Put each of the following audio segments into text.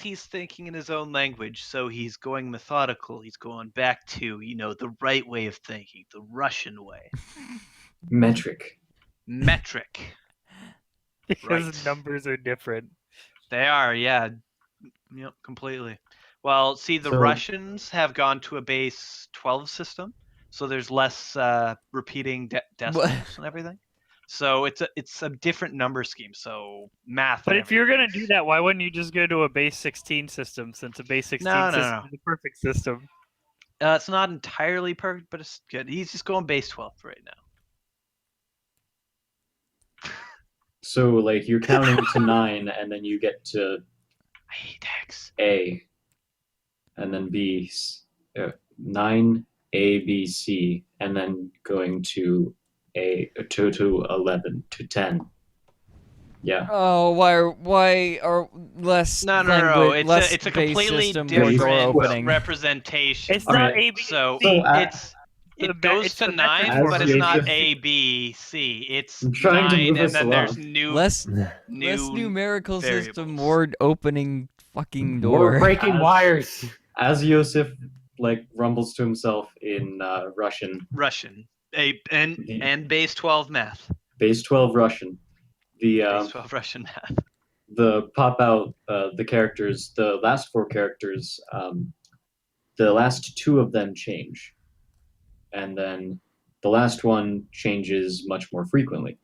he's thinking in his own language, so he's going methodical. He's going back to, the right way of thinking, the Russian way. Metric. Metric. Because Right. numbers are different. They are, yeah. Yep, completely. Well, see, the So- Russians have gone to a base 12 system, so there's less repeating decimals and everything. So it's a different number scheme. So math. But and if you're everything gonna do that, why wouldn't you just go to a base 16 system? Since a base 16 No. system is the perfect system. It's not entirely perfect, but it's good. He's just going base 12 right now. So, like, you're counting to 9, and then you get to I hate X. A, and then B, 9, A, B, C, and then going to A, to 11, to 10. Yeah. Oh, why are less No. language, less It's a base completely system, more door different opening? representation. It's not Alright. A, B, So C. it goes it's to the 9, metric but it's form. not A, B, C. It's I'm trying to 9, move and us then along. there's new Less new numerical system, variables. more opening fucking More door. breaking As- wires. As Yosef, like, rumbles to himself in Russian, Russian. And base 12 math. base 12 Russian, the Base 12 Russian math. the pop out the characters, the last 4 characters, the last 2 of them change, and then the last one changes much more frequently.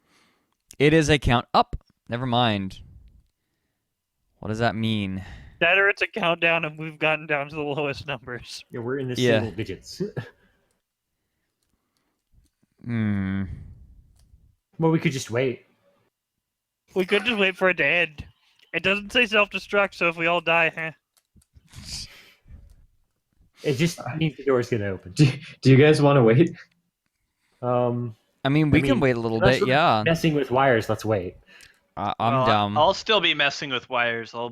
It is a count up. Never mind. What does that mean? That or it's a countdown, and we've gotten down to the lowest numbers. Yeah, we're in the Yeah. single digits. Hmm. Well, we could just wait. We could just wait for it to end. It doesn't say self-destruct, so if we all die, It just means the door's gonna open. Do you guys want to wait? I mean, we can wait a little unless bit, we're yeah. Messing with wires, let's wait. I'm Well, dumb. I'll still be messing with wires. I'll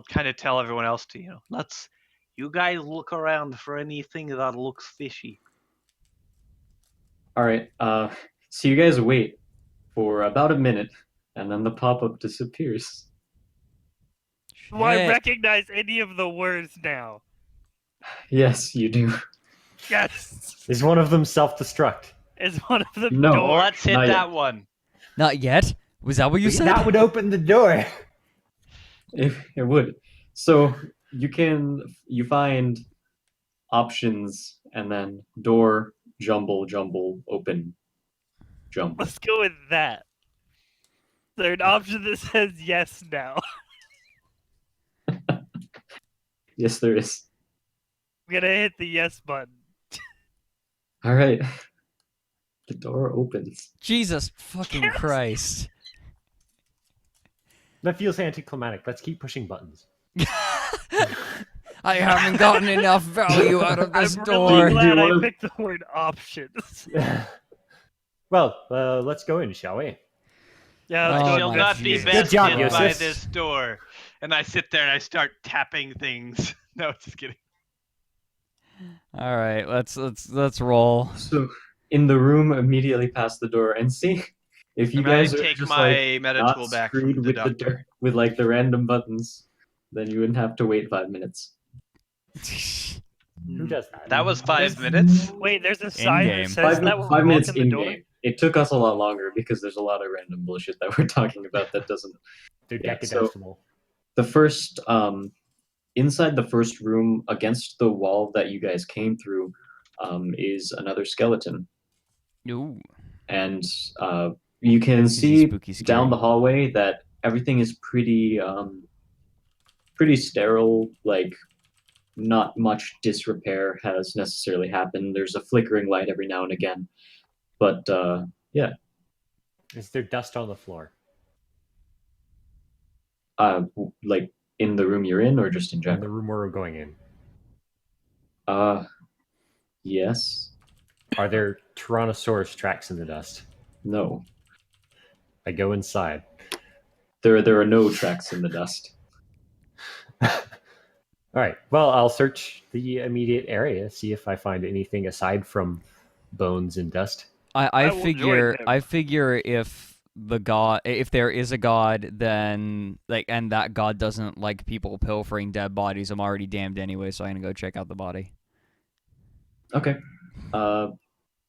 kind of tell everyone else to, you guys look around for anything that looks fishy. All right. So you guys wait for about a minute, and then the pop-up disappears. do I Shit. recognize any of the words now? Yes, you do. Yes! Is one of them self-destruct? Is one of them No. door? Well, let's hit not that yet. one. Not yet? Was that what you said? That would open the door. It would. So you find options, and then door, jumble, open, jumble. Let's go with that. Is there an option that says yes now? Yes, there is. I'm gonna hit the yes button. All right. The door opens. Jesus fucking Christ. That feels anticlimactic. Let's keep pushing buttons. I haven't gotten enough value out of this I'm door. really glad Do you I wanna- picked the word options. Well, let's go in, shall we? Yeah, let's Oh go. She'll my not be Jesus. bested Good job, by Yosef. this door. And I sit there and I start tapping things. No, just kidding. All right, let's roll. So in the room immediately past the door, and see if you I'm gonna guys are take just my like meta not tool back screwed from the with doctor. with like the random buttons, then you wouldn't have to wait 5 minutes. Who does that? That was 5 minutes. Wait, there's a sign In-game. that says that when 5 we minutes walk in in the door. game. It took us a lot longer because there's a lot of random bullshit that we're talking about that doesn't. They're Yeah, so- decadecimal. The first inside the first room against the wall that you guys came through is another skeleton, Ooh. and you can Is he see spooky scary? down the hallway that everything is pretty sterile. Like, not much disrepair has necessarily happened. There's a flickering light every now and again, but yeah. Is there dust on the floor? Like in the room you're in, or just in In general? the room we're going in. Yes. Are there Tyrannosaurus tracks in the dust? No. I go inside. There are no tracks in the dust. All right. Well, I'll search the immediate area, see if I find anything aside from bones and dust. I I will join figure him. I figure if the god, if there is a god, then and that god doesn't like people pilfering dead bodies, I'm already damned anyway, so I'm gonna go check out the body. Okay.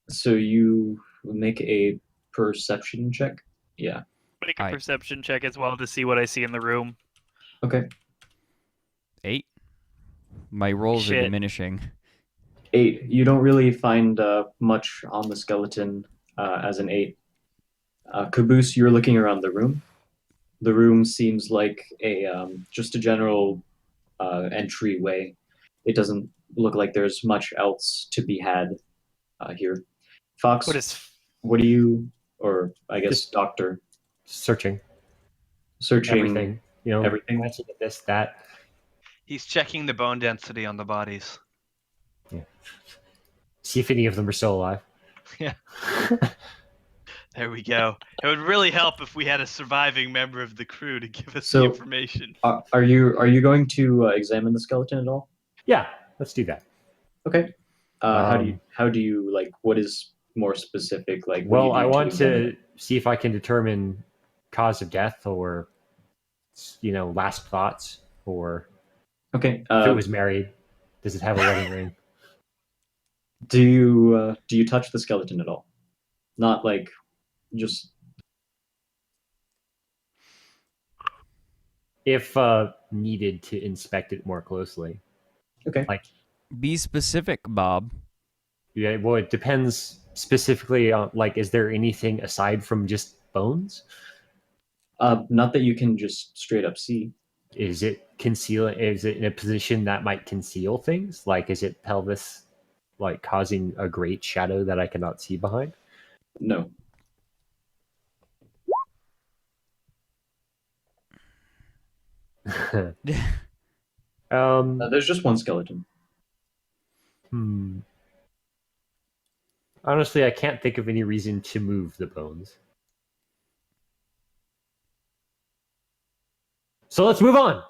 So you make a perception check. Yeah. Make a Alright. perception check as well to see what I see in the room. Okay. 8. My rolls are Shit. diminishing. 8. You don't really find much on the skeleton as an 8. Caboose, you're looking around the room. The room seems like just a general entryway. It doesn't look like there's much else to be had here. Fox, what do you, or I guess Just- Doctor, Searching searching everything. everything? Glancing at this, that. He's checking the bone density on the bodies. See if any of them are still alive. Yeah. There we go. It would really help if we had a surviving member of the crew to give us the So- information. Are you going to examine the skeleton at all? Yeah, let's do that. Okay. How do you like? What is more specific? Like, what do Well, you I do want examine to it? see if I can determine cause of death, or last thoughts, or Okay. if it was married, does it have a wedding ring? Do you touch the skeleton at all? Not like just If needed to inspect it more closely. okay. Be specific, Bob. Yeah, well, it depends specifically on, is there anything aside from just bones? Not that you can just straight up see. Is it in a position that might conceal things? Like, is it pelvis, causing a great shadow that I cannot see behind? No. There's just one skeleton. Honestly, I can't think of any reason to move the bones. So let's move on.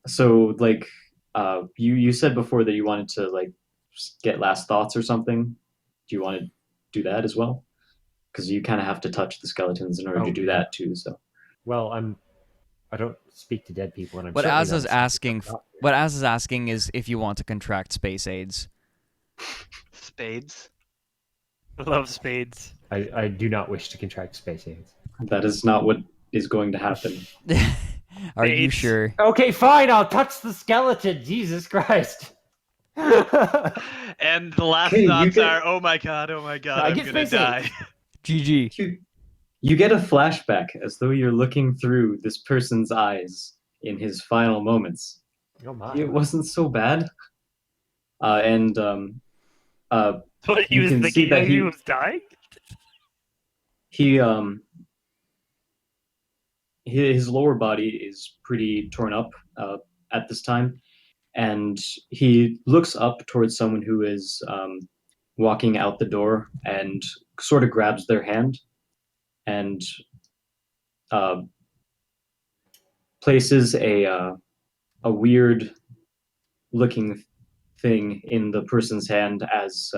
So like, you said before that you wanted to like get last thoughts or something. Do you want to do that as well? Because you kind of have to touch the skeletons in order to do that too. So. Well, I don't speak to dead people, and I'm What certainly Az not is a psychic asking, doctor. what Az is asking is if you want to contract space AIDS. Spades. I love spades. I do not wish to contract space AIDS. That is not what is going to happen. Are you AIDS. sure? Okay, fine. I'll touch the skeleton. Jesus Christ. And the last Okay, you thoughts get- are, oh my god, I I'm get gonna space die. GG. You get a flashback as though you're looking through this person's eyes in his final moments. Oh my. It wasn't so bad. What, he You was can see thinking that he he- was dying? His lower body is pretty torn up at this time, and he looks up towards someone who is walking out the door and sort of grabs their hand and places a weird looking thing in the person's hand as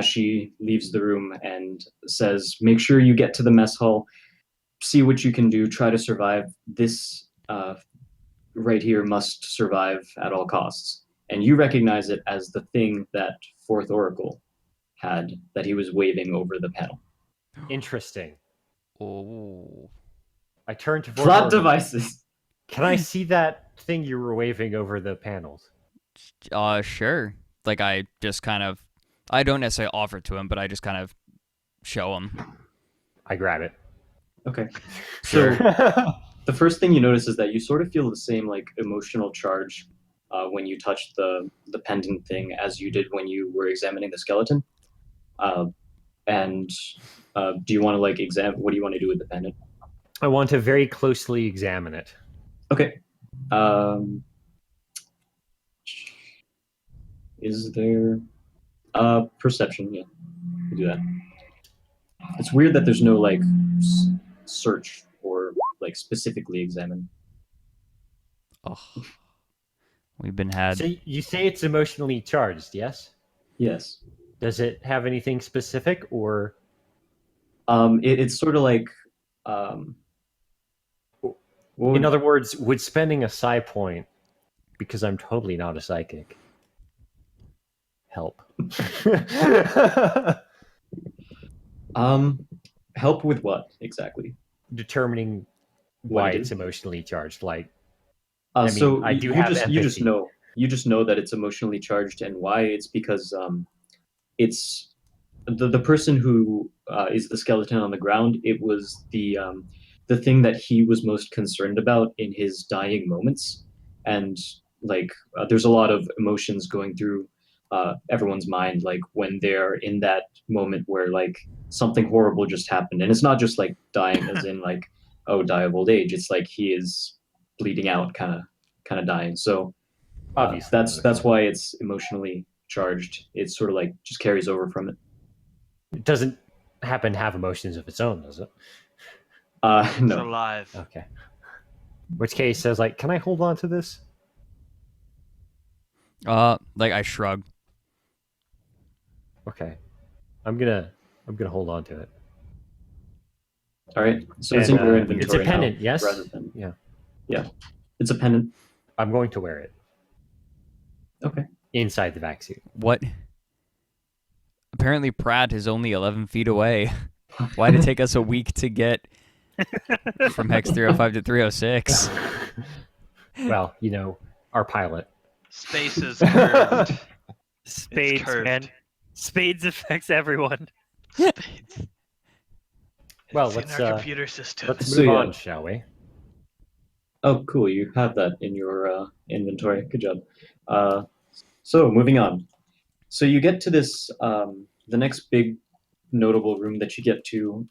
she leaves the room and says, "Make sure you get to the mess hall. See what you can do. Try to survive. This right here must survive at all costs." And you recognize it as the thing that Fourth Oracle had that he was waving over the panel. Interesting. Oh. I turned to Plot Vorgor. devices. Can I see that thing you were waving over the panels? Sure. Like I don't necessarily offer it to him, but I just kind of show him. I grab it. Okay. So Sure. the first thing you notice is that you sort of feel the same like emotional charge when you touch the pendant thing as you did when you were examining the skeleton. And do you want to like examine? What do you want to do with the pendant? I want to very closely examine it. Okay. Is there perception? Yeah, we'll do that. It's weird that there's no like search or like specifically examine. Oh. We've been had. So you say it's emotionally charged, yes? Yes. Does it have anything specific, or It's sort of like what In would- other words, would spending a psi point, because I'm totally not a psychic, help? help with what exactly? Determining What why it it's is? emotionally charged. Like, I mean, So I do you have just empathy. know that it's emotionally charged, and why it's because it's the person who is the skeleton on the ground. It was the thing that he was most concerned about in his dying moments, and like there's a lot of emotions going through everyone's mind, like when they're in that moment where like something horrible just happened, and it's not just like dying as in like oh die of old age. It's like he is bleeding out, kind of dying. So Obviously, that's why it's emotionally charged. It's sort of like just carries over from it. it doesn't happen to have emotions of its own, does it? It's No. alive. Okay. Which case says like, can I hold on to this? Like I shrug. Okay, I'm gonna hold on to it. All right. So it's in And, your it's a inventory now, pendant, yes. rather than Yeah, it's a pendant. I'm going to wear it Okay. inside the vac suit. What? Apparently, Pratt is only 11 feet away. Why did it take us a week to get from Hex 305 to 306? Well, you know, our pilot. Space is curved. Spades, curved. man. Spades affects everyone. Spades. Well, It's let's in our computer system. let's So, move yeah. on, shall we? Oh, cool. You have that in your inventory. Good job. So moving on. So you get to this the next big notable room that you get to.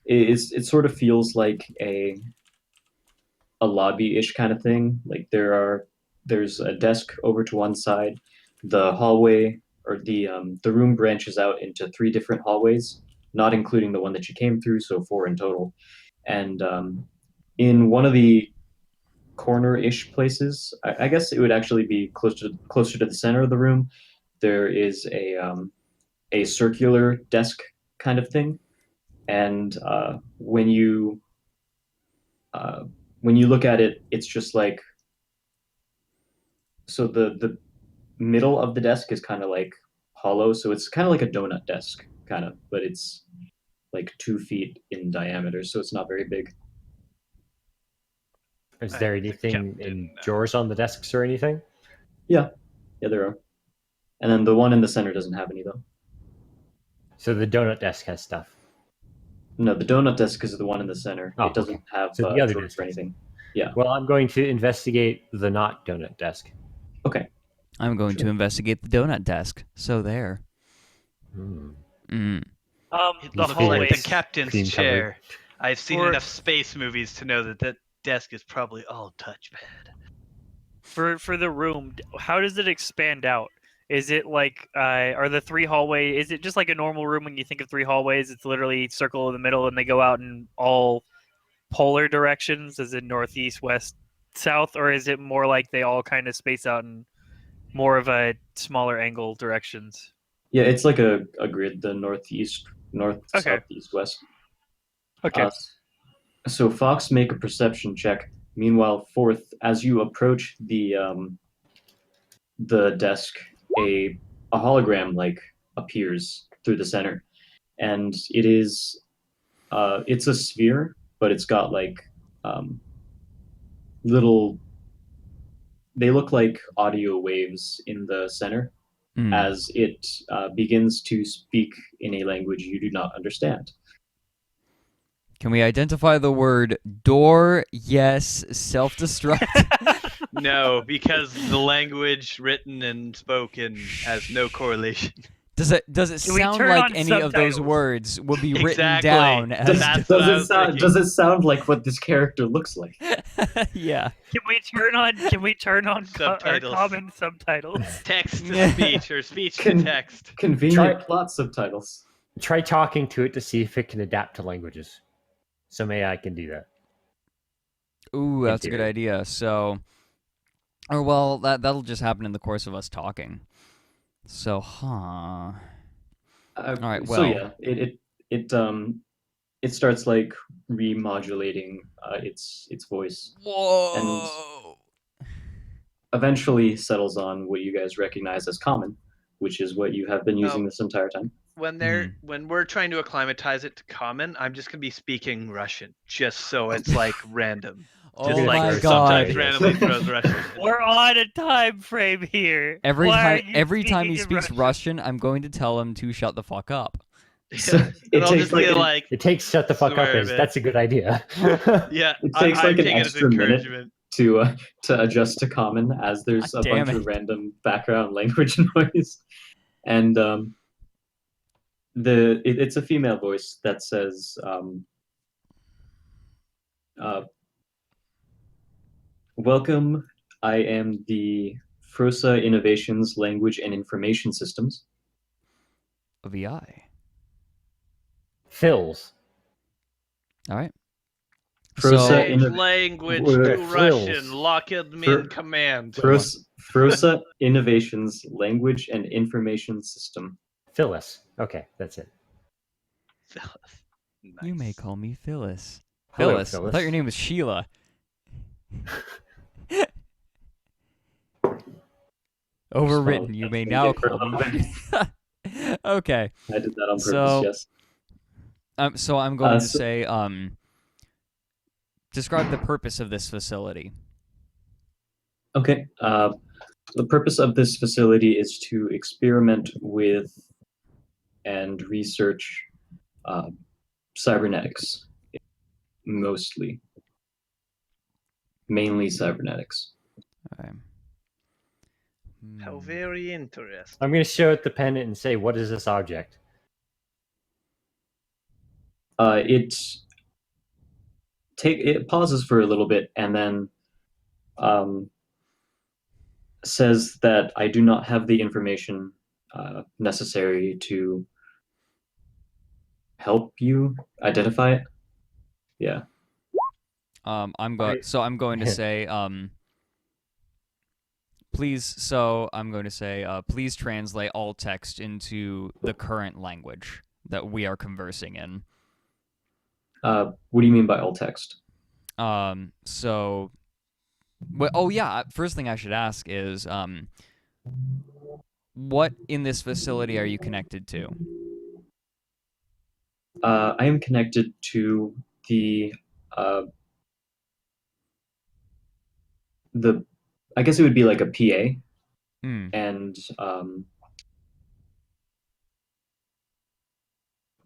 It sort of feels like a lobby-ish kind of thing. Like there's a desk over to one side. The hallway or the room branches out into three different hallways, not including the one that you came through, so four in total. And in one of the corner-ish places, I guess it would actually be closer to the center of the room. There is a circular desk kind of thing, and when you look at it, it's just like so the middle of the desk is kind of like hollow, so it's kind of like a donut desk, kind of, but it's like 2 feet in diameter, so it's not very big. Is I there am the anything captain in now. drawers on the desks or anything? Yeah, there are. And then the one in the center doesn't have any though. So the donut desk has stuff. No, the donut desk is the one in the center. Oh, It doesn't okay. have So the other drawers desk or has anything. Well, I'm going to investigate the not donut desk. Okay. I'm going to Sure. investigate the donut desk. So there. Hmm. Mm. It The looks hallway. like the captain's cream covered. chair. I've seen For- enough space movies to know that that desk is probably all touchpad. For the room, how does it expand out? Is it like are the three hallway? Is it just like a normal room when you think of three hallways? It's literally circle in the middle, and they go out in all polar directions, as in northeast, west, south, or is it more like they all kind of space out in more of a smaller angle directions? Yeah, it's like a grid, the north, Okay. south, east, west. Okay. So Fox, make a perception check. Meanwhile, fourth, as you approach the desk, a hologram like appears through the center, and it's a sphere, but it's got like little. They look like audio waves in the center Mm. as it begins to speak in a language you do not understand. Can we identify the word door? Yes. Self-destruct. No, because the language written and spoken has no correlation. Does it Can we sound turn like on any of those subtitles? words would be written Exactly. down Does- as That's what I was thinking. Does it sound like what this character looks like? yeah. Can we turn on Subtitles. common subtitles? Text to speech or speech to Can- text. Convenient Try- plot subtitles. Try talking to it to see if it can adapt to languages. Some AI can do that. Ooh, that's a good theory. idea. So, or well, that'll just happen in the course of us talking. So, huh? All right, So well. yeah, it it starts like remodulating its voice, and Whoa. eventually settles on what you guys recognize as common, which is what you have been using this entire time. When we're trying to acclimatize it to common, I'm just gonna be speaking Russian, just so it's like random. Oh Just like my sometimes god. randomly throws Russian. We're on a time frame here. Every Why are time you every time he speaking in speaks Russian, I'm going to tell him to shut the fuck up. So And it I'll takes just be like like, It takes shut the fuck up Swear, as man. that's a good idea. yeah, It takes I'm like an taking it as extra minute encouragement. to adjust to common, as there's God a damn bunch it. of random background language noise, and it's a female voice that says, "Welcome, I am the Frosa Innovations Language and Information Systems." VI. Fills. All right. Frosa So Change Inno- language Wait, to frills. Russian. Lock admin command. Frosa Innovations Language and Information System. Phyllis. Okay, that's it. Nice. you may call me Phyllis. Hello, Phyllis. I thought your name was Sheila. Overwritten. You may now call me. Okay. I did that on purpose. So- Yes. So I'm going to so- say, describe the purpose of this facility. Okay. The purpose of this facility is to experiment with and research cybernetics, mostly. Mainly cybernetics. Okay. How very interesting. I'm going to show it the pennant and say, what is this object? It pauses for a little bit and then says that I do not have the information necessary to help you identify it. Yeah. I'm going. So I'm going to say, please. So I'm going to say, please translate all text into the current language that we are conversing in. What do you mean by alt text? So, well, oh yeah. First thing I should ask is, what in this facility are you connected to? I am connected to the I guess it would be like a PA, and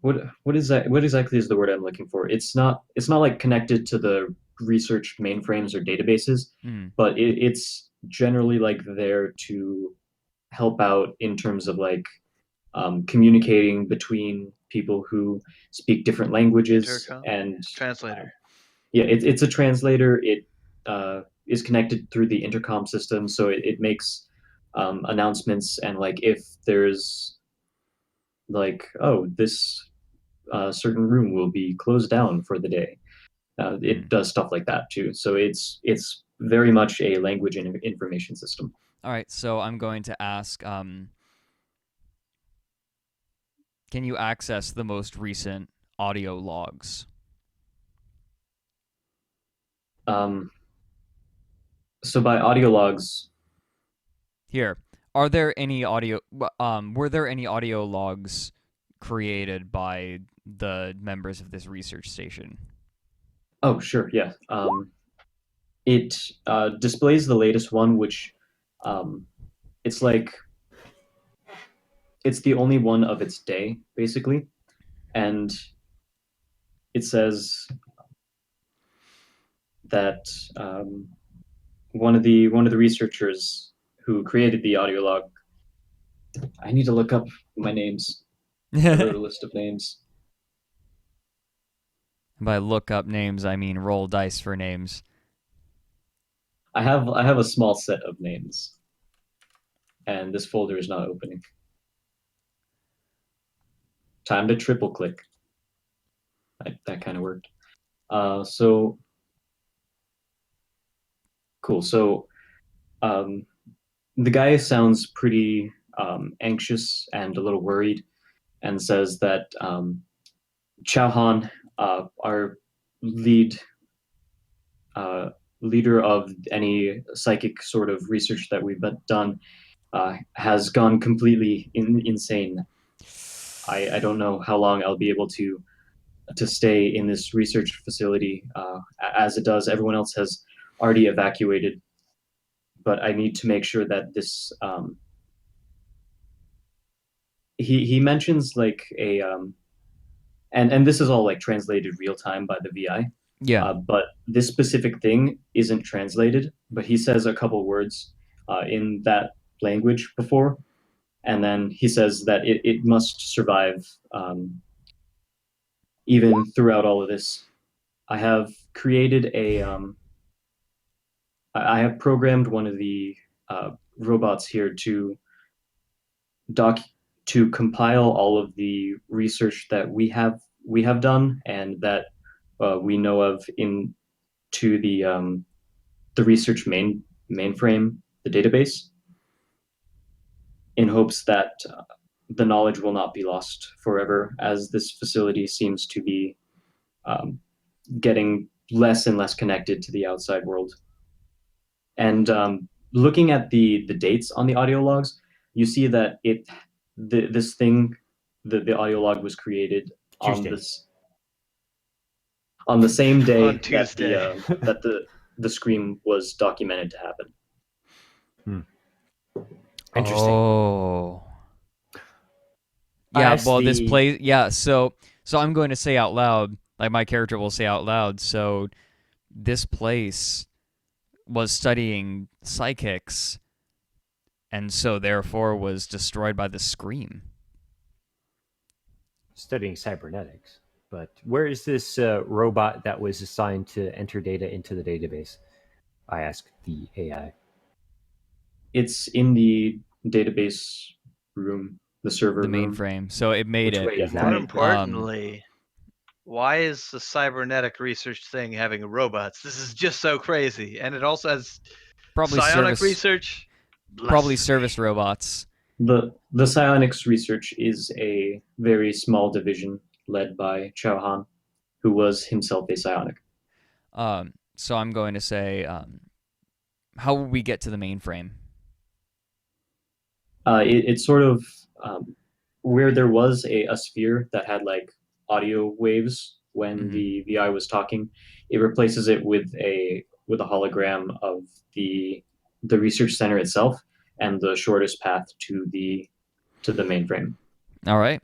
what is that? What exactly is the word I'm looking for? It's not like connected to the research mainframes or databases, but it's generally like there to help out in terms of like communicating between people who speak different languages. Intercom? And Translator. Yeah, it's a translator. It is connected through the intercom system, so it makes announcements, and like if there's like, oh, this certain room will be closed down for the day. It does stuff like that too. So it's very much a language and information system. All right, so I'm going to ask, can you access the most recent audio logs? So by audio logs, here, are there any audio? Were there any audio logs created by the members of this research station? Oh, sure, yeah. It displays the latest one, which it's like it's the only one of its day, basically, and it says that one of the researchers who created the audio log. I need to look up my names. I wrote a list of names. By look up names, I mean roll dice for names. I have a small set of names, and this folder is not opening. Time to triple click. That kind of worked. So cool. So the guy sounds pretty anxious and a little worried, and says that Chao Han, our lead leader of any psychic sort of research that we've done, has gone completely insane. I don't know how long I'll be able to stay in this research facility. As it does, everyone else has already evacuated, but I need to make sure that this. He mentions like a and this is all like translated real time by the VI. Yeah. But this specific thing isn't translated, but he says a couple words in that language before, and then he says that it must survive even throughout all of this. I have created I have programmed one of the robots here doc to compile all of the research that we have done and that we know of into the research mainframe, the database, in hopes that the knowledge will not be lost forever, as this facility seems to be getting less and less connected to the outside world. And looking at the dates on the audio logs, you see that this thing, the audio log was created Tuesday. on the same day On Tuesday. that the scream was documented to happen. Interesting. Oh. I Yeah, asked well, this the- play. Yeah, so I'm going to say out loud, like my character will say out loud. So, this place was studying psychics, and so therefore was destroyed by the scream. Studying cybernetics. But where is this robot that was assigned to enter data into the database? I asked the AI. It's in the database room, the server The room. mainframe. So it made Which it. way is More that? importantly, why is the cybernetic research thing having robots? This is just so crazy, and it also has Probably psionic service. research. Probably Blasphemy. service robots. The psionics research is a very small division led by Chao Han, who was himself a psionic. So I'm going to say, how will we get to the mainframe? It's sort of where there was a sphere that had like audio waves when the VI was talking. It replaces it with a hologram of the research center itself and the shortest path to the mainframe. All right.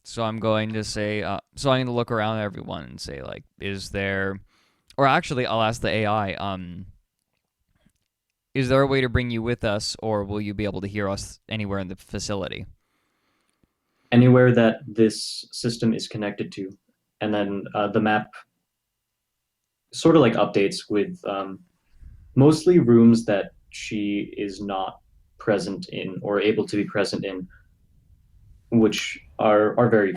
So I'm going to say, so I'm going to look around at everyone and say, like, is there, or actually, I'll ask the AI, is there a way to bring you with us, or will you be able to hear us anywhere in the facility? Anywhere that this system is connected to, and then the map sort of like updates with mostly rooms that she is not present in or able to be present in, which are very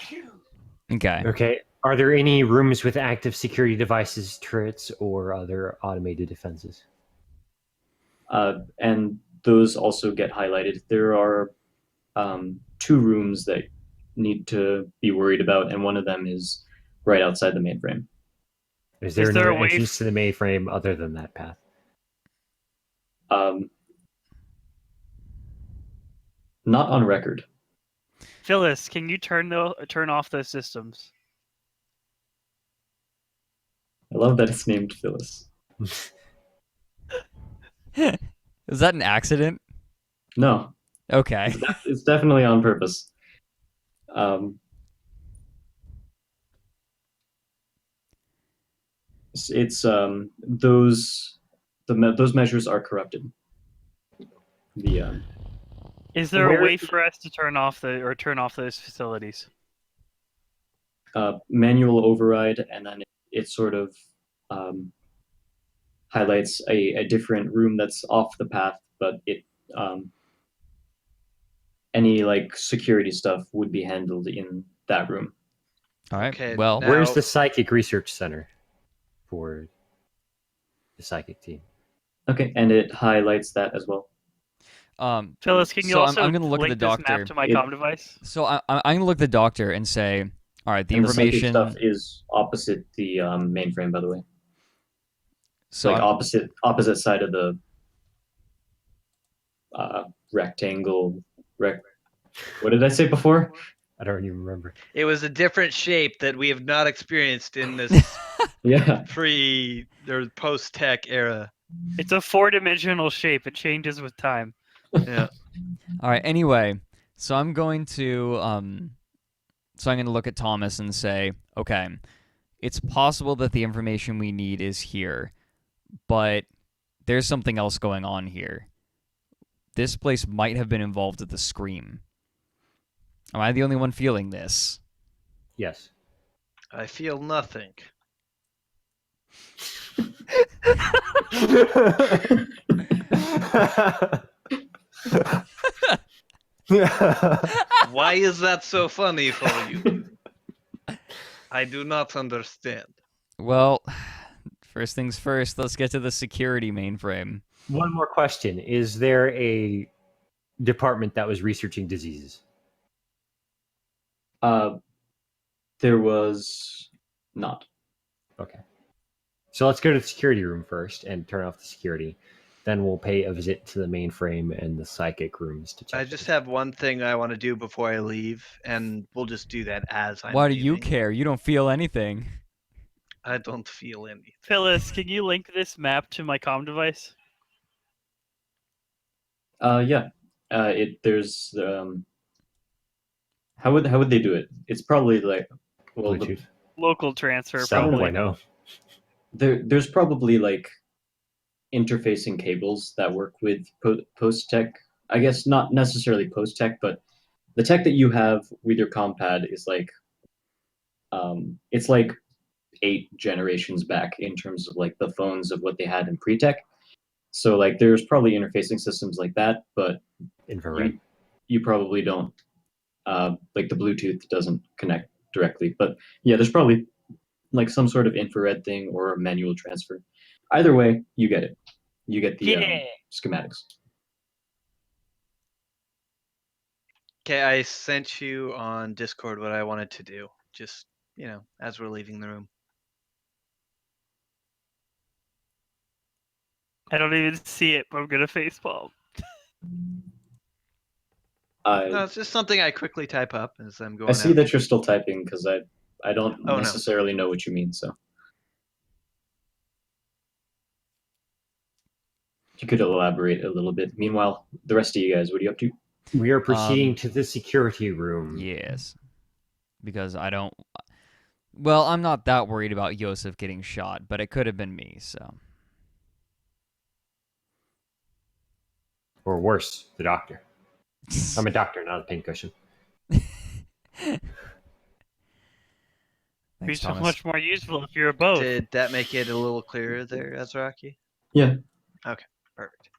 few. Okay. Okay. Are there any rooms with active security devices, turrets, or other automated defenses? And those also get highlighted. There are 2 rooms that need to be worried about, and one of them is right outside the mainframe. Is there Is there another a way entrance to the mainframe other than that path? Not on record. Phyllis, can you turn off those systems? I love that it's named Phyllis. Is that an accident? No, Okay. it's definitely on purpose. It's those measures are corrupted. Is there Where- a way for us to turn off those facilities? Manual override, and then it sort of highlights a different room that's off the path, but it any like security stuff would be handled in that room. All right. Okay, Well, now- Where's the psychic research center for the psychic team? Okay, and it highlights that as well. Phyllis, can you so also I'm going to look at link the this doctor. map to my It- comm device? So I'm going to look at the doctor and say, All right, the And the psychic information. stuff is opposite the mainframe, by the way. So Like I'm- opposite side of the rectangle. What did I say before? I don't even remember. It was a different shape that we have not experienced in this Yeah. pre or post tech era. It's a 4-dimensional shape. It changes with time. Yeah. All right. Anyway, so I'm going to look at Thomas and say, okay, it's possible that the information we need is here, but there's something else going on here. This place might have been involved with the scream. Am I the only one feeling this? Yes. I feel nothing. Why is that so funny for you? I do not understand. Well, first things first, let's get to the security mainframe. One more question. Is there a department that was researching diseases? There was not. Okay. So let's go to the security room first and turn off the security. Then we'll pay a visit to the mainframe and the psychic rooms to check. I just have one thing I want to do before I leave, and we'll just do that as I'm Why do you leaving. care? You don't feel anything. I don't feel anything. Phyllis, can you link this map to my comm device? Yeah. There's how would they do it? It's probably like Bluetooth Local transfer, probably. 7.0. there's probably like interfacing cables that work with post tech. I guess not necessarily post tech, but the tech that you have with your compad is like it's like 8 generations back in terms of like the phones of what they had in pre-tech. So like there's probably interfacing systems like that, but Infrared. you probably don't like the Bluetooth doesn't connect directly. But yeah, there's probably like some sort of infrared thing or a manual transfer. Either way, you get it. You get the schematics. Okay, I sent you on Discord what I wanted to do. Just, as we're leaving the room. I don't even see it, but I'm gonna facepalm. No, it's just something I quickly type up as I'm going I see out. that you're still typing because I don't Oh, no. necessarily know what you mean. So if you could elaborate a little bit. Meanwhile, the rest of you guys, what are you up to? We are proceeding to the security room. Yes. Because I don't... Well, I'm not that worried about Yosef getting shot, but it could have been me, so... Or worse, the doctor. I'm a doctor, not a pincushion. Be Thanks, so Thomas. much more useful if you're both. Did that make it a little clearer there, Azraki? Yeah. Okay, perfect.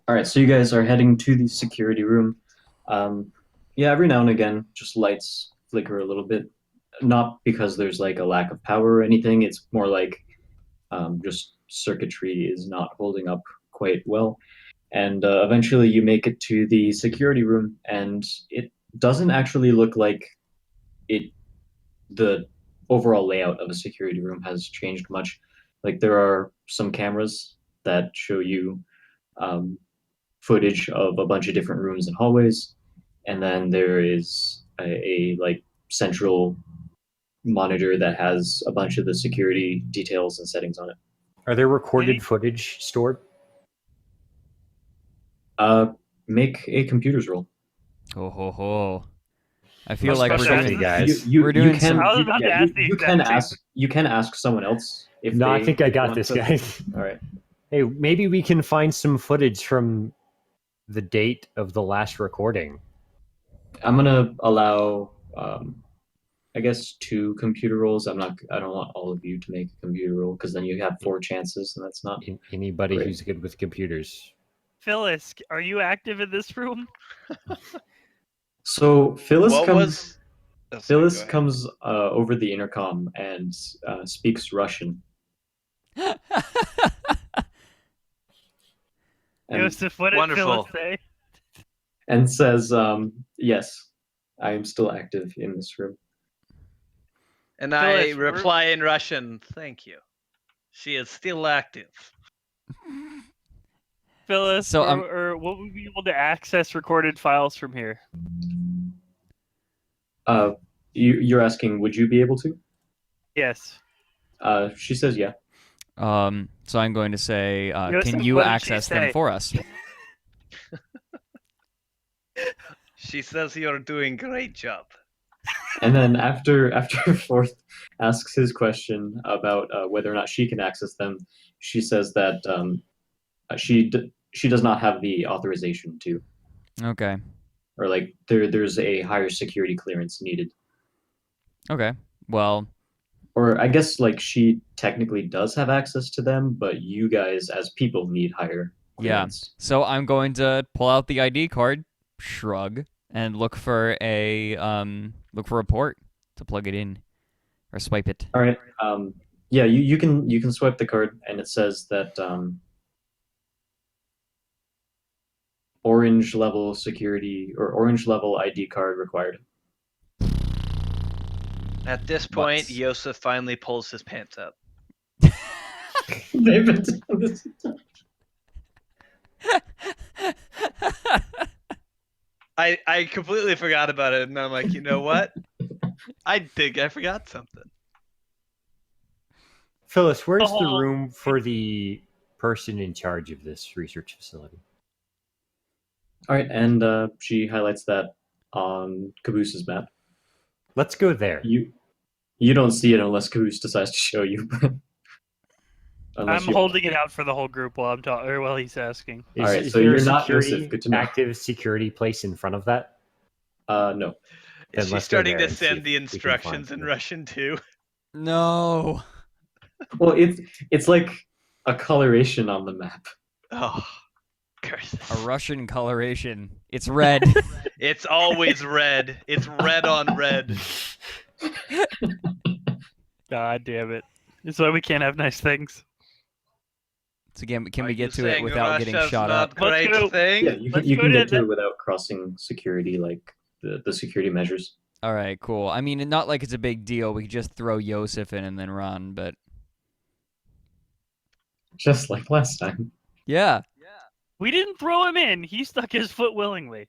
All right, so you guys are heading to the security room. Yeah, every now and again, just lights flicker a little bit. Not because there's like a lack of power or anything. It's more like just circuitry is not holding up quite well. And eventually you make it to the security room, and it doesn't actually look like the overall layout of a security room has changed much. Like there are some cameras that show you footage of a bunch of different rooms and hallways, and then there is a like central monitor that has a bunch of the security details and settings on it. Are there recorded footage stored? Make a computers roll. Oh ho ho! I feel Must like have we're asked doing. guys. We're doing some- I was about to ask the exact same you can ask someone else if No, I they think I got want this, to. guys. All right. Hey, maybe we can find some footage from the date of the last recording. I'm gonna allow, I guess, 2 computer rolls. I don't want all of you to make a computer roll because then you have 4 chances, and that's not. Anybody Great. who's good with computers. Phyllis, are you active in this room? So Phyllis What comes. was? Oh, sorry, Phyllis go ahead. comes over the intercom and speaks Russian. And Joseph, what did Wonderful. Phyllis say? and says, "Yes, I am still active in this room." And Phyllis, I reply in Russian, "Thank you. She is still active." Phyllis, So, or will we be able to access recorded files from here? You're asking, would you be able to? Yes. She says, "Yeah." So I'm going to say, Joseph, can you what did she access them say? for us? She says you're doing great job. And then after Forth asks his question about whether or not she can access them, she says that she does not have the authorization to, Okay. or like there's a higher security clearance needed. Okay. Well, Or I guess like she technically does have access to them, but you guys as people need higher yeah. clearance. So I'm going to pull out the ID card, shrug, and look for a port to plug it in or swipe it. All right. Yeah, you can swipe the card, and it says that orange level security or orange level ID card required. At this But- point, Yosef finally pulls his pants up. They've been doing this. I completely forgot about it, and I'm like, you know what? I think I forgot something. Phyllis, where's the Oh. room for the person in charge of this research facility? All right, and she highlights that on Caboose's map. Let's go there. You don't see it unless Caboose decides to show you. I'm holding it out for the whole group while I'm talking, or while he's asking. All right, Is so there you're a not security, Joseph. Good to know. active security place in front of that? No. Is Then she let's go starting there to and see send if the we can find instructions in them. Russian too? No. Well, it's like a coloration on the map. Oh, curses. A Russian coloration. It's red. It's always red. It's red on red. God damn it! That's why we can't have nice things. So again, can Are we you get to it saying without getting Russia's shot not up? great Let's go. thing? Yeah, you Let's can go to get to the- it without crossing security, like the security measures. All right, cool. I mean, not like it's a big deal. We could just throw Yosef in and then run, but Just like last time. yeah. We didn't throw him in. He stuck his foot willingly.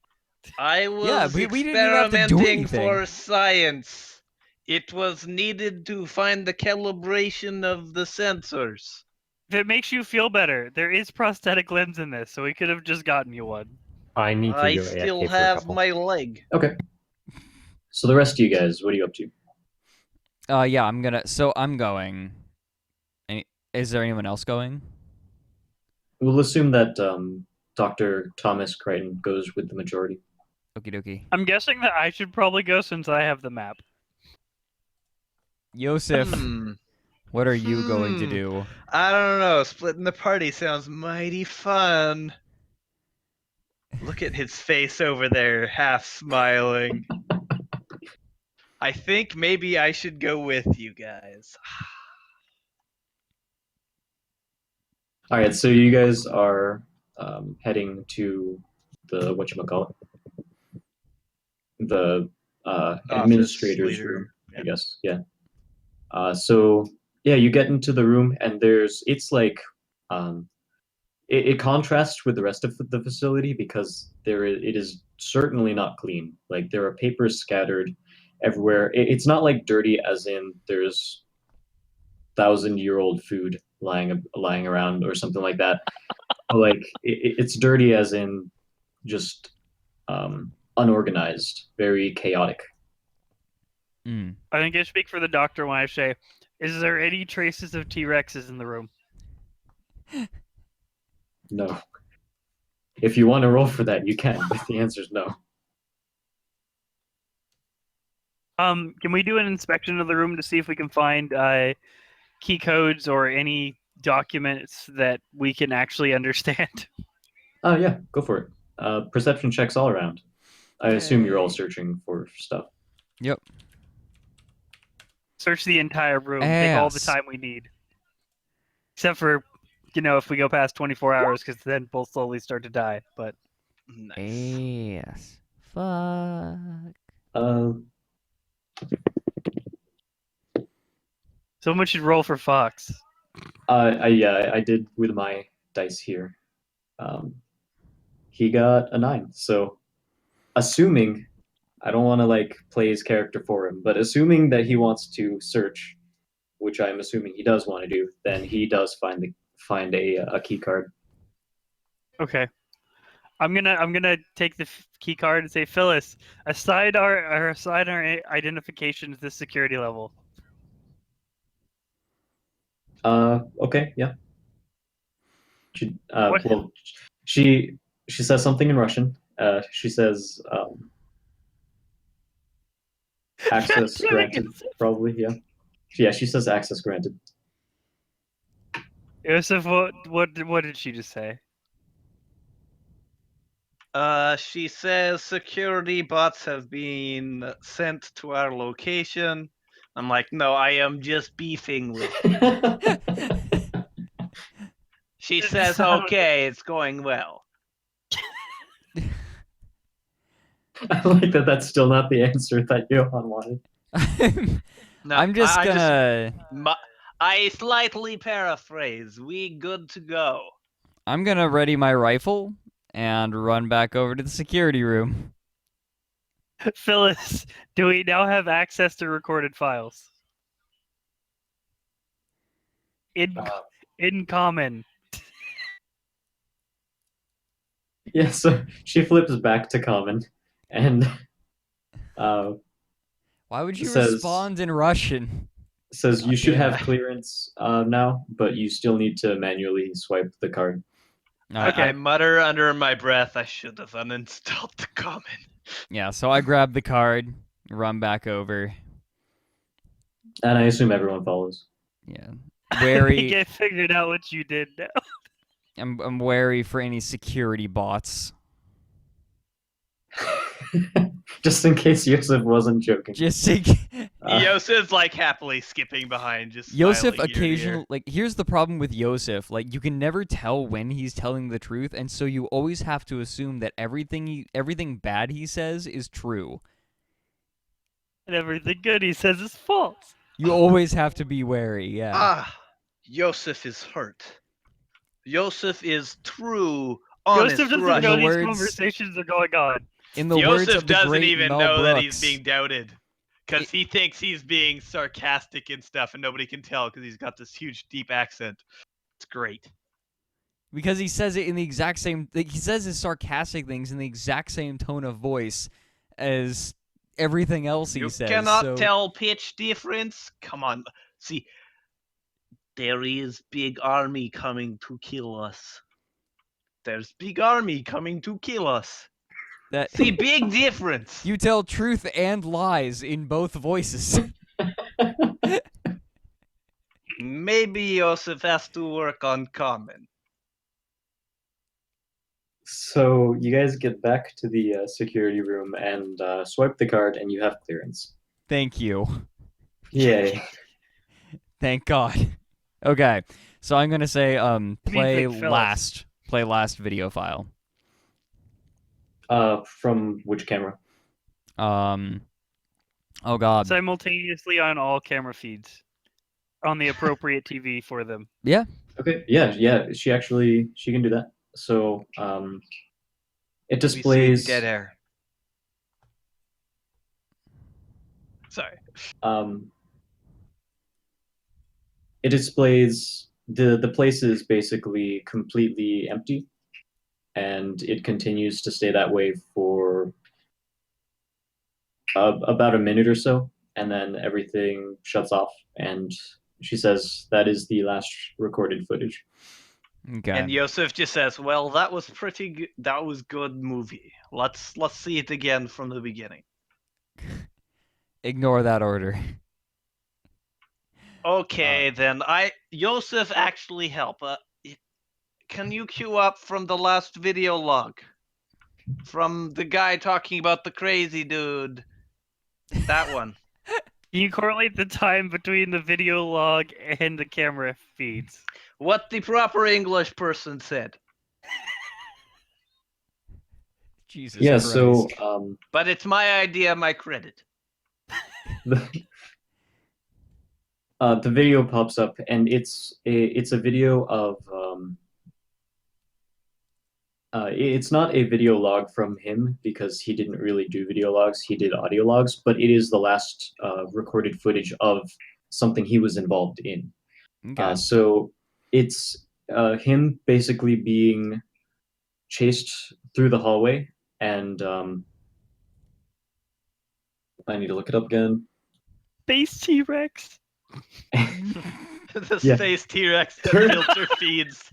I was Yeah, we didn't even have to do experimenting anything. for science. It was needed to find the calibration of the sensors. If it makes you feel better, there is prosthetic limbs in this, so we could have just gotten you one. I need to I go still AFK for a have couple. my leg. Okay. So the rest of you guys, what are you up to? Yeah, I'm going. Is there anyone else going? We'll assume that Dr. Thomas Crichton goes with the majority. Okie dokie. I'm guessing that I should probably go since I have the map. Yosef, Hmm. what are you going to Hmm. do? I don't know. Splitting the party sounds mighty fun. Look at his face over there, half smiling. I think maybe I should go with you guys. All right, so you guys are heading to the whatchamacallit? The administrator's leader. room, Yeah. I guess. Yeah. So yeah, you get into the room and it's like it contrasts with the rest of the facility because it is certainly not clean. Like there are papers scattered everywhere. It's not like dirty as in there's 1,000-year-old food lying around or something like that. Like it's dirty as in just unorganized, very chaotic. Mm. I think I speak for the doctor when I say, is there any traces of T-Rexes in the room? No. If you want to roll for that, you can, but the answer is no. Can we do an inspection of the room to see if we can find key codes or any documents that we can actually understand? Oh yeah, go for it. Perception checks all around. I assume you're all Yay. searching for stuff. Yep. Search the entire room. Take all the Ass. time we need. Except for, if we go past 24 hours, because then we'll slowly start to die. But Nice. Yes. Fuck. Uh, Someone should roll for Fox. I did with my dice here. He got a 9. So, assuming I don't want to like play his character for him, but assuming that he wants to search, which I'm assuming he does want to do, then he does find a key card. Okay. I'm gonna take the key card and say, Phyllis, assign our identification to this security level. Okay, yeah. What? Well, she says something in Russian. She says access granted, probably. Yeah, yeah. She says access granted. Yosef, what did she just say? She says security bots have been sent to our location. I'm like, no, I am just beefing with you. She says, okay, it's going well. I like that. That's still not the answer that Johan wanted. No, I'm just I gonna. I slightly paraphrase. We good to go. I'm gonna ready my rifle and run back over to the security room. Phyllis, do we now have access to recorded files? In common. Yeah, so she flips back to common, and Why would you says- respond in Russian? says you should Yeah. have clearance now, but you still need to manually swipe the card. I mutter under my breath, I should have uninstalled the common. Yeah, so I grab the card, run back over. And I assume everyone follows. Yeah, I wary. think I figured out what you did now. I'm wary for any security bots. Just in case Yosef wasn't joking. Just to, Yosef's like happily skipping behind, just Yosef smiling ear to ear. occasionally, like, here's the problem with Yosef. Like, you can never tell when he's telling the truth, and so you always have to assume that everything bad he says is true. And everything good he says is false. You always have to be wary, yeah. Ah, Yosef is hurt. Yosef is true, honest Joseph doesn't Russian. know the these words- conversations are going on. In the words Yosef of the doesn't great even Mel know that Brooks, he's being doubted. Because he thinks he's being sarcastic and stuff, and nobody can tell because he's got this huge, deep accent. It's great. because he says it in the exact same. Like, he says his sarcastic things in the exact same tone of voice as everything else he You says. cannot so- tell pitch difference? Come on. See, there is big army coming to kill us. There's big army coming to kill us. that See, big difference. you tell truth and lies in both voices. Maybe Joseph has to work on common. So you guys get back to the security room and swipe the card, and you have clearance. Thank you. Yay! Thank God. Okay, so I'm gonna say play Big Phyllis. last video file. From which camera? Oh God. Simultaneously on all camera feeds. On the appropriate TV for them. Okay, yeah. She can do that. So it We see displays dead air. Sorry. it displays the place is basically completely empty, and it continues to stay that way for about a minute or so, and then everything shuts off, and she says that is the last recorded footage. Okay. And Yosef just says, "Well, that was pretty good. That was good movie. Let's see it again from the beginning." Ignore that order. Okay, then Yosef actually help. Can you queue up from the last video log? From the guy talking about the crazy dude. That one. Can you correlate the time between the video log and the camera feeds? What the proper English person said. Jesus Yeah, Christ. so But it's my idea, my credit. the the video pops up, and it's a video of it's not a video log from him because he didn't really do video logs. He did audio logs, but it is the last recorded footage of something he was involved in. Okay. So it's him basically being chased through the hallway, and I need to look it up again. Space T-Rex. The Yeah. space T-Rex that Turn- filter feeds.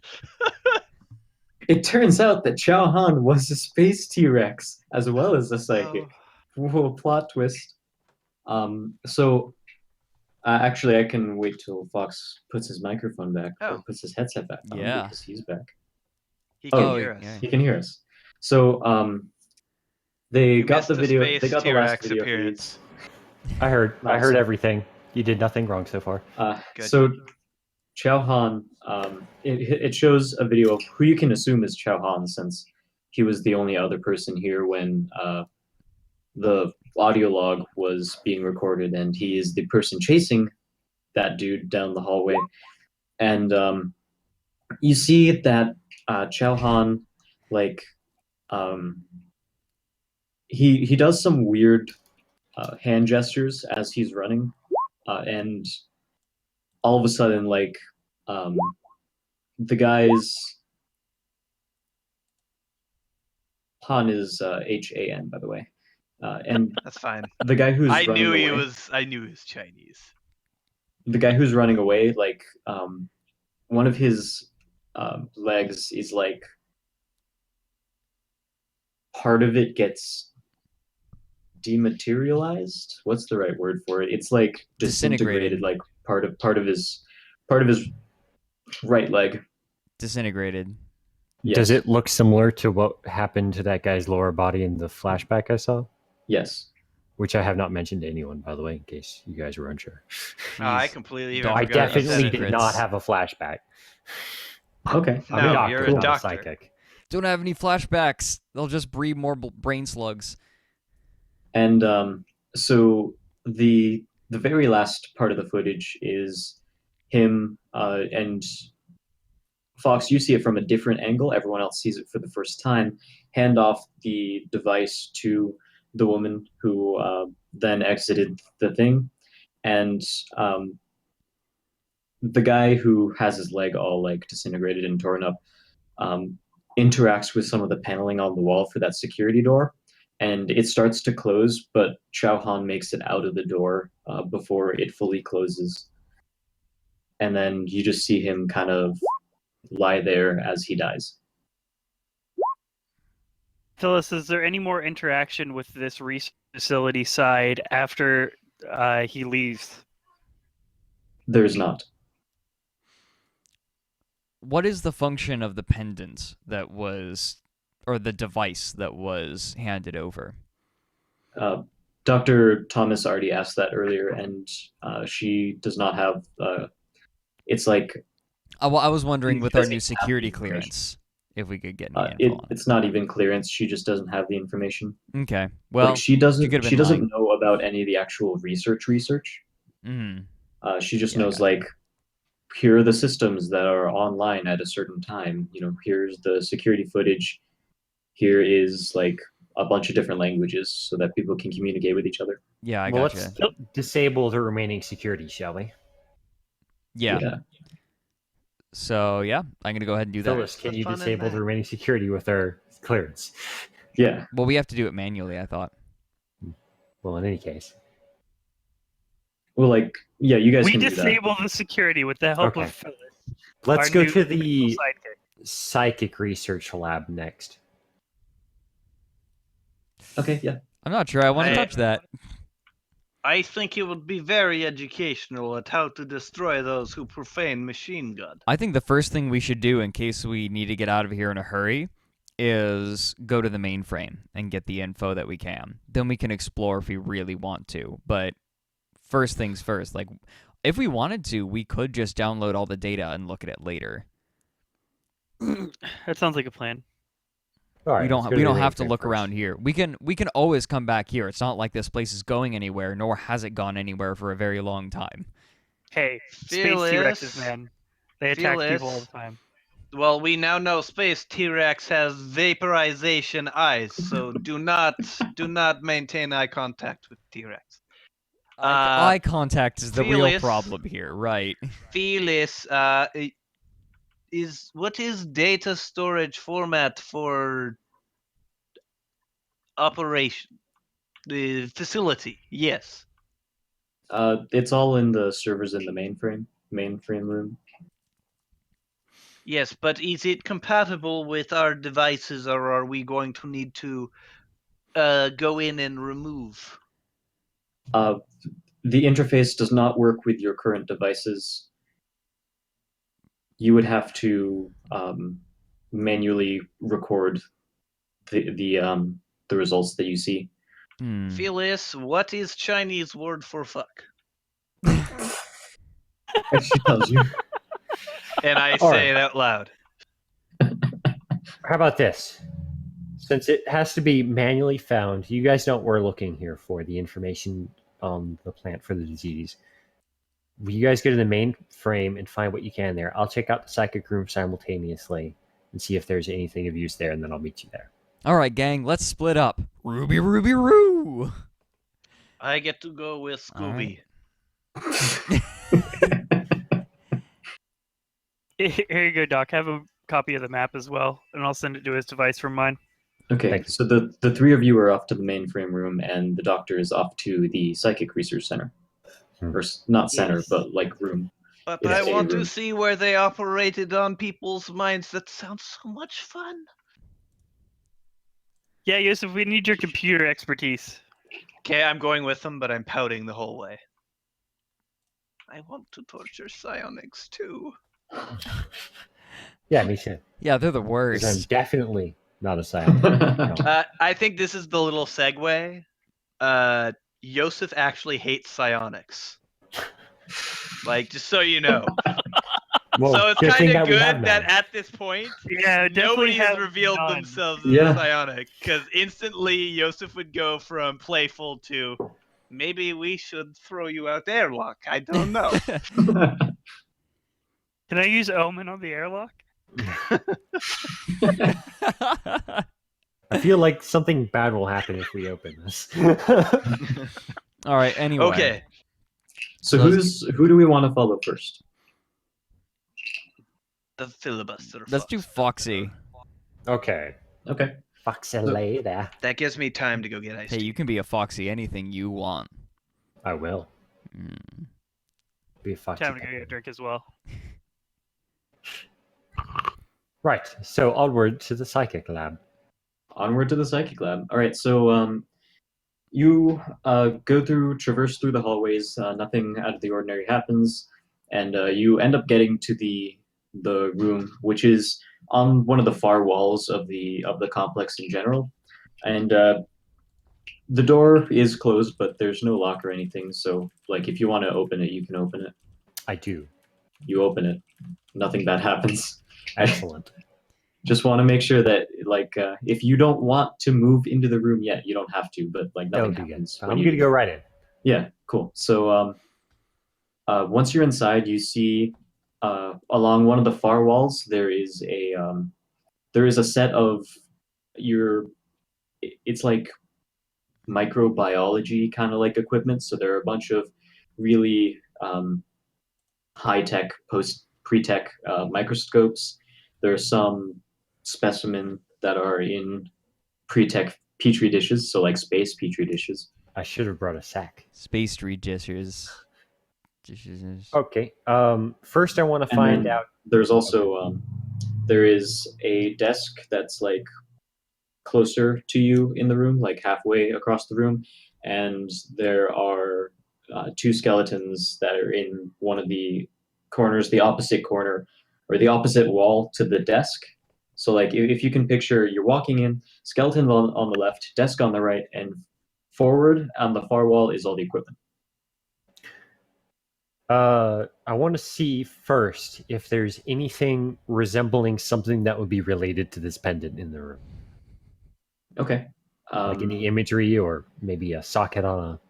It turns out that Chow Han was a space T-Rex as well as a psychic. Oh. Whoa, plot twist. So actually, I can wait till Fox puts his microphone back or Oh. puts his headset back on Yeah. because he's back. He can Oh, hear us. yeah. He can hear us. So they You got missed the video. space They got the last T-Rex video appearance. I heard Nice. everything. You did nothing wrong so far. Good. So Chow Han, it shows a video of who you can assume is Chow Han since he was the only other person here when the audio log was being recorded, and he is the person chasing that dude down the hallway. And you see that Chow Han, like, he does some weird hand gestures as he's running, and all of a sudden, like, the guy's Han is Han, by the way, and That's fine. the guy who's I running knew he away, was. I knew he was Chinese. the guy who's running away, like, one of his legs is like part of it gets dematerialized. What's the right word for it? It's like disintegrated, Disintegrated. like part of his right leg. Disintegrated. Yes. Does it look similar to what happened to that guy's lower body in the flashback I saw? Yes. Which I have not mentioned to anyone, by the way, in case you guys were unsure. I Jeez. completely Don't- I forgot you said definitely it. did secrets. not have a flashback. Okay. I'm a No, doctor, you're a not doctor. psychic. Don't have any flashbacks. They'll just breed more brain slugs. And so the very last part of the footage is him and Fox. You see it from a different angle. Everyone else sees it for the first time. Hand off the device to the woman who then exited the thing, and the guy who has his leg all like disintegrated and torn up interacts with some of the paneling on the wall for that security door, and it starts to close, but Chow Han makes it out of the door before it fully closes. And then you just see him kind of lie there as he dies. Phyllis, is there any more interaction with this research facility side after he leaves? There's not. What is the function of the pendant that was, or the device that was handed over? Dr. Thomas already asked that earlier, and she does not have. It's like Well, I was wondering He with our doesn't new have the security information. clearance if we could get any info on it's not even clearance. She just doesn't have the information. it. Okay. Well, Like she doesn't. could've been She doesn't lying. know about any of the actual research. mhm. She just Yeah, I knows gotcha. like here are the systems that are online at a certain time. You know, here's the security footage. Here is like a bunch of different languages so that people can communicate with each other. Yeah, I Well, gotcha. let's disable the remaining security, shall we? Yeah. So yeah, I'm gonna go ahead and do that. Phyllis, can What's you fun in disable that? the remaining security with our clearance? Yeah. Well, we have to do it manually, I thought. Well, in any case. Well, like, yeah, you guys We can do that. disable the security with the help Okay. of Phyllis. Let's our go new to the sidekick. psychic research lab next. Okay, yeah. I'm not sure I want to I- touch that. I think it would be very educational at how to destroy those who profane machine gun. I think the first thing we should do in case we need to get out of here in a hurry is go to the mainframe and get the info that we can. Then we can explore if we really want to. But first things first, like if we wanted to, we could just download all the data and look at it later. That sounds like a plan. All right, we let's don't go we to the don't main have to frame look first. around here. We can always come back here. It's not like this place is going anywhere, nor has it gone anywhere for a very long time. Hey, space Phyllis, T-Rexes, man. They attack people all the time. Well, we now know Space T-Rex has vaporization eyes, so do not maintain eye contact with T-Rex. Eye contact is the real Phyllis. problem here, right? Felis, what is data storage format for operation? The facility, yes. It's all in the servers in the mainframe room. Yes, but is it compatible with our devices, or are we going to need to go in and remove? The interface does not work with your current devices. You would have to manually record the results that you see. Phyllis, what is Chinese word for fuck? She tells you. And I All say right. it out loud. How about this? Since it has to be manually found, you guys know what we're looking here for, the information on the plant for the disease. Will you guys go to the main frame and find what you can there? I'll check out the psychic room simultaneously and see if there's anything of use there, and then I'll meet you there. All right, gang, let's split up. Ruby, Ruby, Roo. I get to go with Scooby. Here you go, Doc. Have a copy of the map as well, and I'll send it to his device from mine. Okay, Thank you. so the three of you are off to the mainframe room, and the doctor is off to the psychic research center. Or not center, Yes. but like room. But It's I a want to room. see where they operated on people's minds. That sounds so much fun. Yeah, Yusuf, we need your computer expertise. Okay, I'm going with them, but I'm pouting the whole way. I want to torture psionics too. Yeah, me too. Yeah, they're the 'Cause I'm worst. definitely not a psionic. No. I think this is the little segue. Yosef actually hates psionics. Like, just so you know. Well, So it's good thing kind of that we have good that now. at this point, Yeah, definitely nobody has have revealed none. themselves Yeah. as psionic, because instantly Yosef would go from playful to maybe we should throw you out the airlock. I don't know. Can I use Omen on the airlock? I feel like something bad will happen if we open this. All right, anyway. Okay, So So who do we want to follow first? the filibuster. Let's do Foxy. Okay. Okay. Foxy later. That gives me time to go get iced Hey, tea. you can be a Foxy anything you want. I will Mm. be a foxy. Time to go get a drink as well. Right. So onward to the psychic lab. Onward to the psychic lab. All right. So you traverse through the hallways. Nothing out of the ordinary happens, and you end up getting to the room, which is on one of the far walls of the complex in general, and the door is closed, but there's no lock or anything. So, like, if you want to open it, you can open it. I do. You open it. Nothing bad happens. Excellent. Just want to make sure that, like, if you don't want to move into the room yet, you don't have to. But like, That nothing would be good. happens. I'm when going to you- go right in. Yeah, cool. So once you're inside, you see along one of the far walls there is a set of it's like microbiology kind of like equipment. So there are a bunch of really high tech pre-tech microscopes. There are some specimen that are in pre-tech petri dishes, so like space petri dishes. I should have brought a sack. Space Street dishes. Okay. First, I want to And find then out. There's also there is a desk that's like closer to you in the room, like halfway across the room, and there are two skeletons that are in one of the corners, the opposite corner or the opposite wall to the desk. So like if you can picture, you're walking in, skeleton on the left, desk on the right, and forward on the far wall is all the equipment. I want to see first if there's anything resembling something that would be related to this pendant in the room. Okay. Like any imagery or maybe a socket on a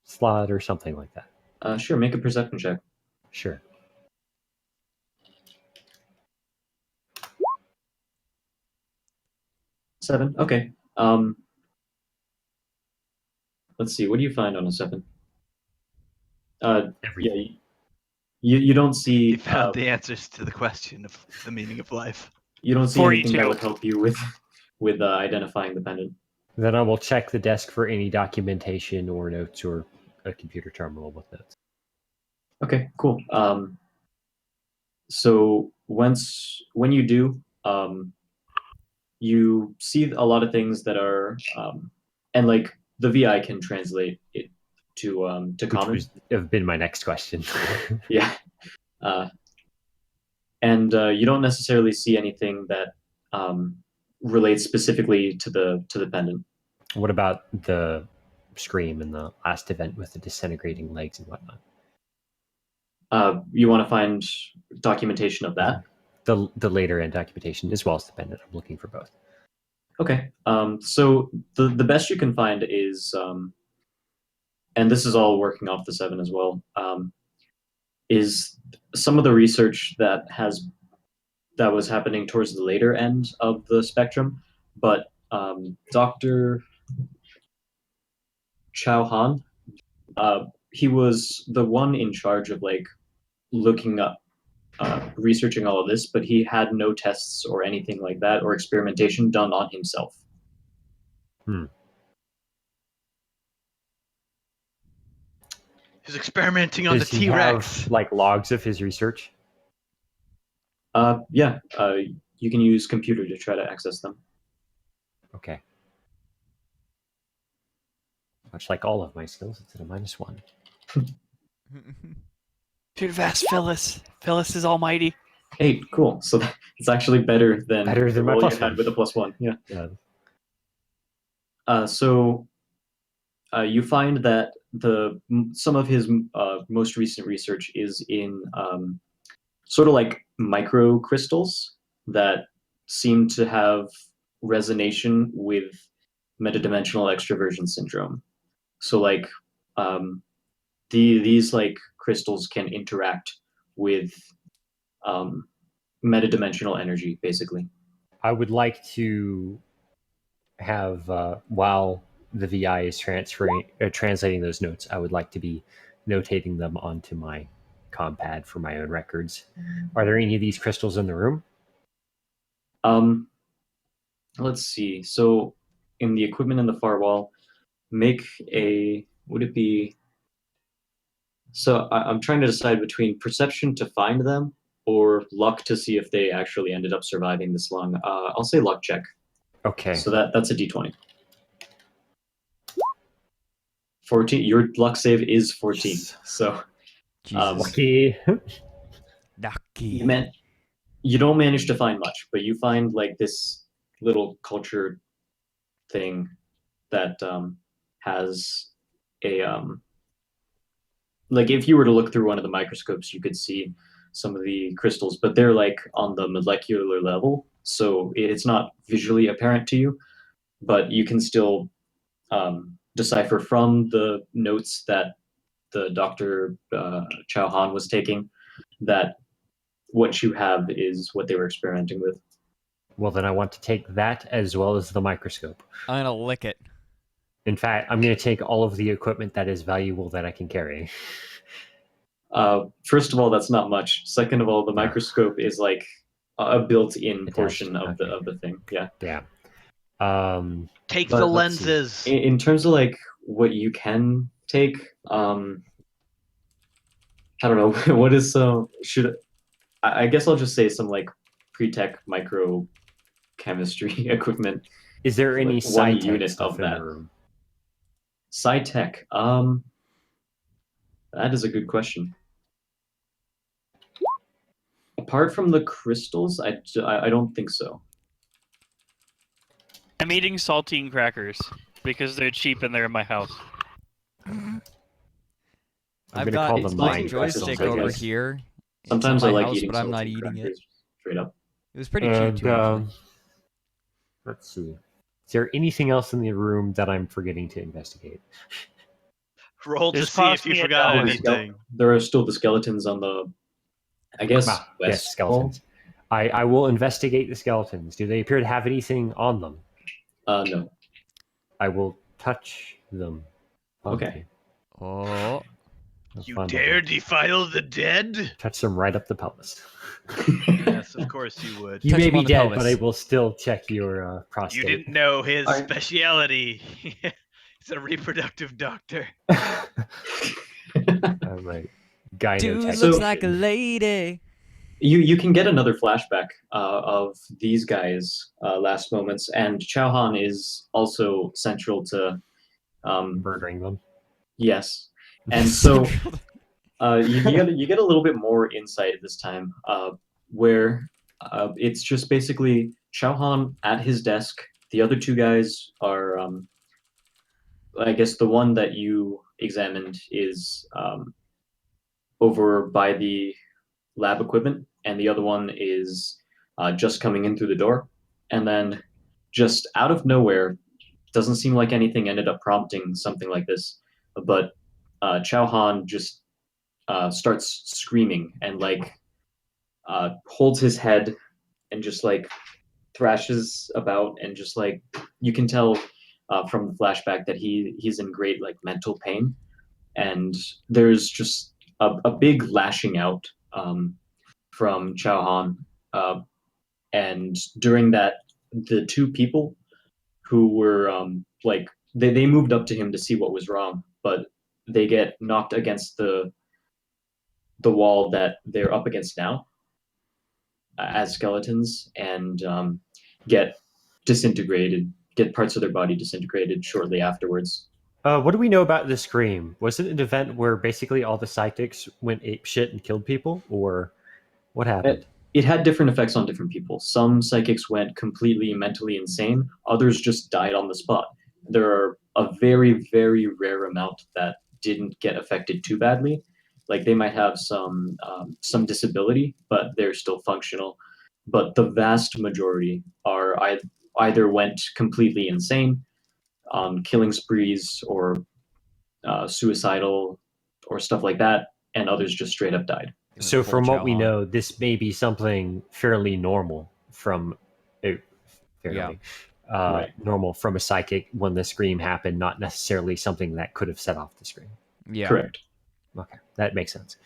slot or something like that. Sure. Make a perception check. Sure. 7. Okay. Let's see. What do you find on a 7? Yeah. Everything. You don't see. You found the answers to the question of the meaning of life. You don't see anything that 42. would help you with identifying the pendant. Then I will check the desk for any documentation or notes or a computer terminal with notes. Okay. Cool. So when you do, you see a lot of things that are, and like the VI can translate it to Which common. would have been my next question. Yeah. And you don't necessarily see anything that relates specifically to the pendant. What about the scream in the last event with the disintegrating legs and whatnot? You want to find documentation of that? The later end documentation as well as the pendant. I'm looking for both. Okay. So the best you can find is, and this is all working off the 7 as well, is some of the research that was happening towards the later end of the spectrum, but Dr. Chao Han, he was the one in charge of like looking up, researching all of this, but he had no tests or anything like that or experimentation done on himself. He's experimenting on Does the he T-Rex. have like logs of his research? Yeah, you can use computer to try to access them. Okay. Much like all of my skills, it's at a -1. Should have asked Phyllis. Phyllis is almighty. Hey, cool. So it's actually better than Better the than my roll you +1. had with a +1. Yeah. Yeah. So you find that some of his most recent research is in sort of like microcrystals that seem to have resonation with metadimensional extroversion syndrome. So like these like crystals can interact with metadimensional energy, basically. I would like to have while the VI is translating those notes, I would like to be notating them onto my compad for my own records. Are there any of these crystals in the room? Let's see. So in the equipment in the far wall, make a, would it be, so I'm trying to decide between perception to find them or luck to see if they actually ended up surviving this long. I'll say luck check. Okay. So that's a d20. 14. Your luck save is 14. Yes. So Jesus. Lucky. Lucky. you don't manage to find much, but you find like this little culture thing that has a like if you were to look through one of the microscopes, you could see some of the crystals, but they're like on the molecular level, so it's not visually apparent to you, but you can still decipher from the notes that the Dr. Chao Han was taking that what you have is what they were experimenting with. Well, then I want to take that as well as the microscope. I'm gonna lick it. In fact, I'm going to take all of the equipment that is valuable that I can carry. First of all, that's not much. Second of all, the microscope is like a built-in portion of okay. the thing. Yeah. Yeah. Take But the let's see. lenses. In terms of like what you can take, I don't know. What is I guess I'll just say some like pre-tech micro chemistry equipment. Is there any Like one sci-tech unit stuff of in that. the room? Sci-tech. That is a good question. Apart from the crystals, I don't think so. I'm eating saltine crackers because they're cheap and they're in my house. I've gonna got call them my mine joystick crystals, I over guess. here. Sometimes it's in I my like house, eating but I'm not saltine eating it. crackers straight up. It was pretty cheap too, actually. Let's see. Is there anything else in the room that I'm forgetting to investigate? Roll to Just see if toss you me a forgot dollar. anything. There are still the skeletons on the, I guess, Ah, west yes, skeletons. I will investigate the skeletons. Do they appear to have anything on them? wall. No. I will touch them. Okay. Oh, You Fondle dare them. defile the dead? Touch them right up the pelvis. Yes, of course you would. You Touch may them be on the dead, pelvis. but I will still check your You prostate. didn't know his Alright. speciality. He's a reproductive doctor. All right. Gyno Dude So- looks like a lady. You can get another flashback of these guys' last moments, and Chauhan is also central to. murdering them. Yes, and so you get a little bit more insight this time, where it's just basically Chauhan at his desk. The other two guys are, I guess, the one that you examined is over by the lab equipment, and the other one is just coming in through the door. And then, just out of nowhere, doesn't seem like anything ended up prompting something like this, but Chauhan just starts screaming and like holds his head and just like thrashes about, and just like you can tell from the flashback that he's in great like mental pain, and there's just a big lashing out from Chauhan. And during that, the two people who were like they moved up to him to see what was wrong, but they get knocked against the wall that they're up against now as skeletons, and get disintegrated, get parts of their body disintegrated shortly afterwards. What do we know about the scream? Was it an event where basically all the psychics went ape shit and killed people, or what happened? It had different effects on different people. Some psychics went completely mentally insane, others just died on the spot. There are a very, very rare amount that didn't get affected too badly. Like they might have some disability, but they're still functional. But the vast majority are either went completely insane, killing sprees, or suicidal, or stuff like that, and others just straight up died. So, Full from what we Chauhan. know, this may be something fairly normal from Yeah. Right. normal from a psychic when the scream happened, not necessarily something that could have set off the scream. Yeah. Correct. Okay, that makes sense.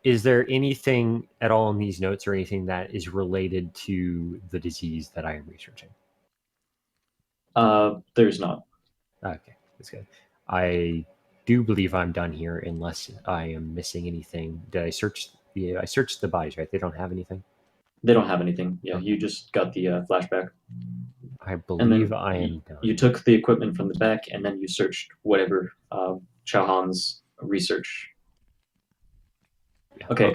Is there anything at all in these notes or anything that is related to the disease that I am researching? There's not. Okay, that's good. I do believe I'm done here, unless I am missing anything. Did I search? I searched the bodies, right? They don't have anything. They don't have anything. Yeah, you just got the flashback. I And believe then I am done. you took the equipment from the back, and then you searched whatever Chauhan's research. Okay.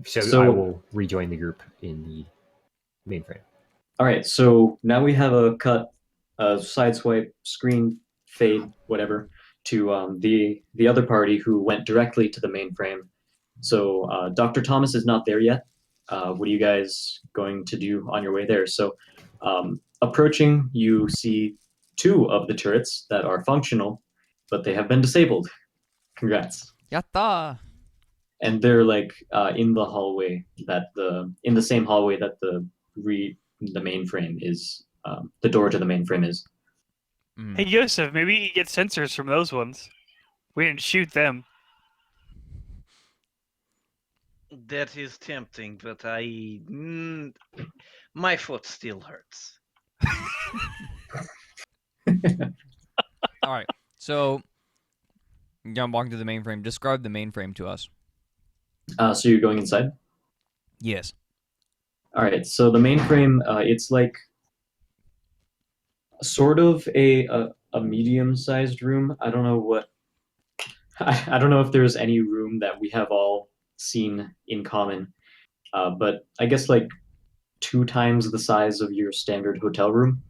So I will rejoin the group in the mainframe. All right. So now we have a cut, side swipe, screen fade, whatever, to the other party who went directly to the mainframe. So Dr. Thomas is not there yet. What are you guys going to do on your way there? So approaching, you see two of the turrets that are functional, but they have been disabled. Congrats. Yatta. And they're like in the hallway in the same hallway that the mainframe is, the door to the mainframe is. Hey, Yosef, maybe you get sensors from those ones. We didn't shoot them. That is tempting, but my foot still hurts. All right. So, I'm walking to the mainframe. Describe the mainframe to us. So you're going inside? Yes. All right. So the mainframe, it's like sort of a medium-sized room. I don't know what. I don't know if there's any room that we have all seen in common, but I guess like 2 times the size of your standard hotel room.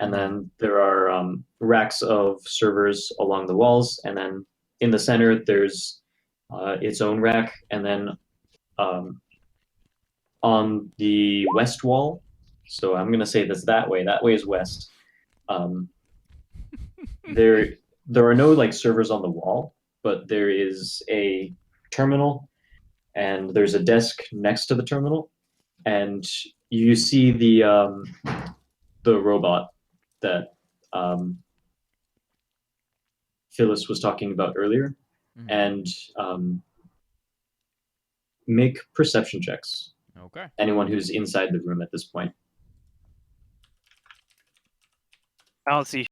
And then there are racks of servers along the walls, and then in the center there's its own rack, and then on the west wall, so I'm gonna say this that way is west. There are no like servers on the wall, but there is a terminal, and there's a desk next to the terminal, and you see the robot that Phyllis was talking about earlier, Mhm. and make perception checks. Okay. Anyone who's inside the room at this point. I don't see